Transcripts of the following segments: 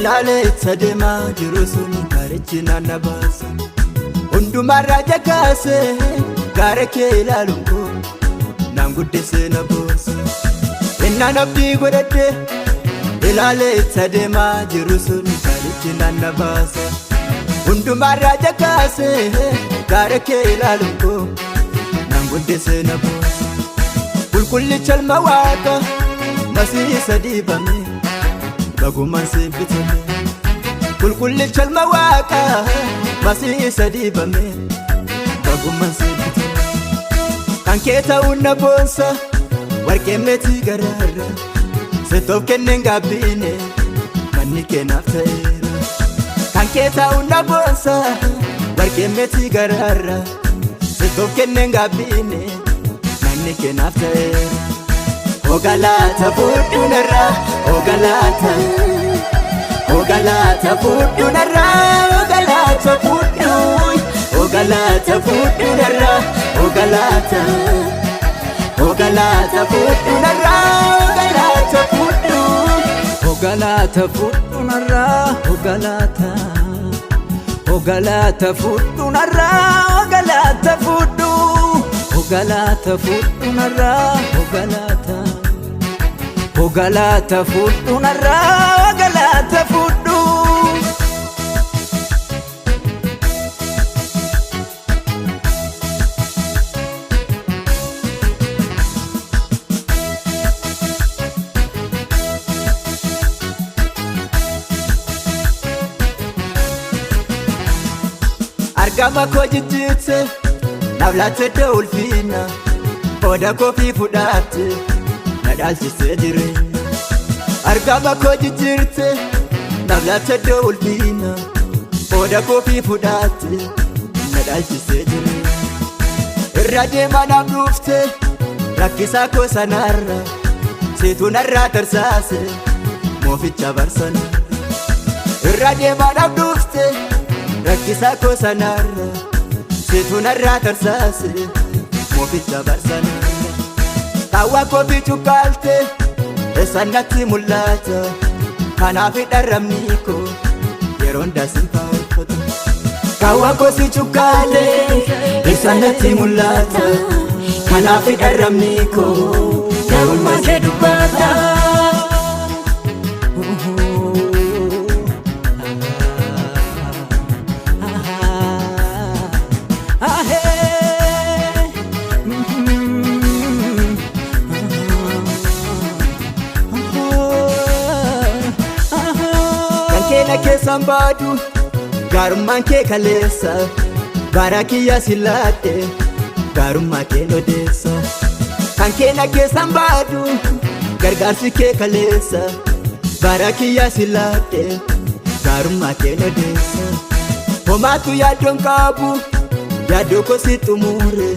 Ilaalcha deemaa jiru sun gaarichi naanna baasa. Hundumarraa jakaase gaara kee ilaaluun koo naan guddisee na boosa. Innaan abdii godhadhe ilaalcha deemaa jiru sun gaarichi naanna baasa. Hundumarraa jakaase gaara kee ilaaluun koo naan guddisee na boosa. Qulqullicha ilma waaqa masiisa diibame bagumaan sibbitame. Qulqullicha ilma waaqa masiisa diibame bagumaan sibbitame. Kan kee ta'uun na boonsa warqee meetii garaarra seetoof kenneen gaabbiine manni keenaaf ta'eera. Kan kee ta'uun na boonsa warqee meetii garaarra seetoof kenneen gaabbiine manni keenaaf ta'eera. Ogalaata fuudhunarra ogalaata. Ogalaata fuudhunarra ogalaata fuudhu. Ogalaata fuudhunarra ogalaata. Ogalaata fuudhunarra ogalaata fuudhu. Ogalaata fuudhunarra ogalaata. Ogalaata fuudhunarra ogalaata fuudhu. Ogalaata fuudhunarra ogalaata. Ogalaata fuudhunarra ogalaata fuudhu. Argama koo jijjiirte naaf laatte ulfina hooda koofii fudhaatte na dhaalchisee jireenya. Argama koo jijjiirte naaf laatte ulfina hooda koofii fudhaatte na dhaalchisee jireenya. Irra deemaa naaf dhufte rakkisaa koo sanarra seetuu narraa tarsaase mooficha barsanarra. Irra deemaa naaf dhufte rakkisaa koo sanarra seetuu narraa tarsaase mooficha barsanarra. Kaawwa koofii cuqqaalte eessa natti mul'ata kanaaf dharrabni koo yeroo hundaa sin faarfata. Kaawwa koofii cuqqaalte eessa natti mul'ata kanaaf dharrabni koo yeroo hundaa kee dubbata. Keena keessan baadu gaarummaan kee kaleessa bara kiyya sillaadhe gaarummaa kee odeessa. Kan keena keessan baadu gargaarsi kee kaleessa bara kiyya sillaadhe gaarummaa kee odeessa. Homaatu yaaddoon qabu yaaddoo koo si xumure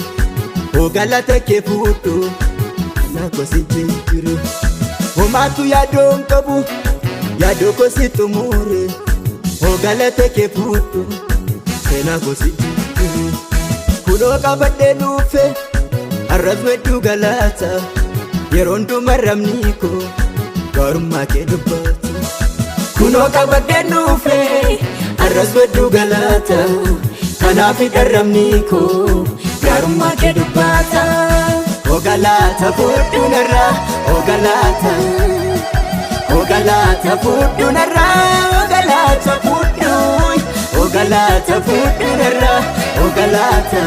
galata kee fuudhu na koo si jijjiire. Homaatu yaaddoon qabu yaaddoo koo si xumure galata kee fuudhu seenaa koo si jijjiire. Kunoo qabadhee dhufe arras wedduu galata yeroo hundumaa rabni koo gaarummaa kee dubbata. Kunoo qabadhee dhufe arras wedduu galata kanaaf dharrabni koo gaarummaa kee dubbata. Ogalaata fuudhunarra ogalaata. Ogalaata fuudhunarra ogalaata fuudhu. Ogalaata fuudhunarra ogalaata.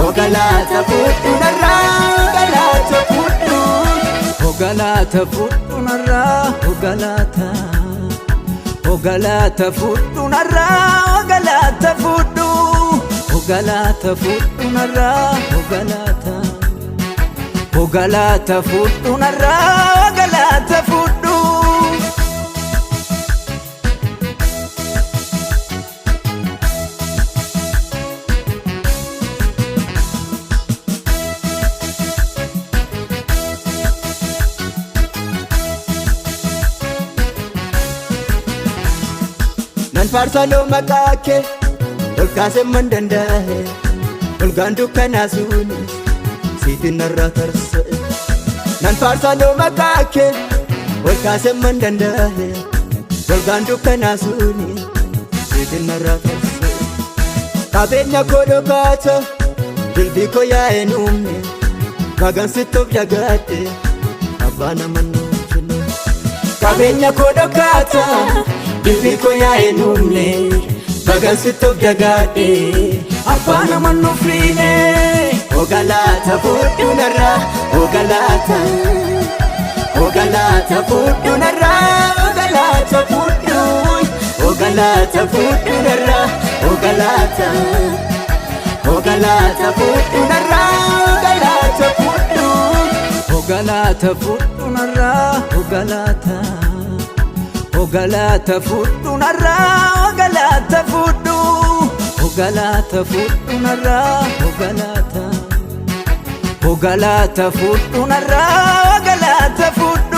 Ogalaata fuudhunarra ogalaata fuudhu. Ogalaata fuudhunarra ogalaata. Ogalaata fuudhunarra ogalaata fuudhu. Ogalaata fuudhunarra ogalaata. Ogalaata fuudhunarra ogalaata fuudhu. Nan faarsaloo maqaa kee ol kaasee man danda'e olgaan dukkanaa sunis siitiin narraa tarsa'e. Nan faarsaloo maqaa kee ol kaasee man danda'e golgaan dukkanaa suni siitin narraa tarse. Qabeenya koo dhokaata dilbii koo yaa'ee nuumne bagan sittoof jagaadhe abbaa nama nuuf kenne. Qabeenya koo dhokaata dilbii koo yaa'ee nuumne bagan sittoof jagaadhe abbaa nama nuuf kenne. Ogalaata fudhu narraa ogalaata. Ogalaata fudhu narraa ogalaata fudhu. Ogalaata fudhu narraa ogalaata. Ogalaata fudhu narraa ogalaata fudhu. Ogalaata fudhu narraa ogalaata. Ogalaata fudhu narraa ogalaata fudhu. Ogalaata fudhu narraa ogalaata. Ogalaata fudhu narraa ogalaata fudhu.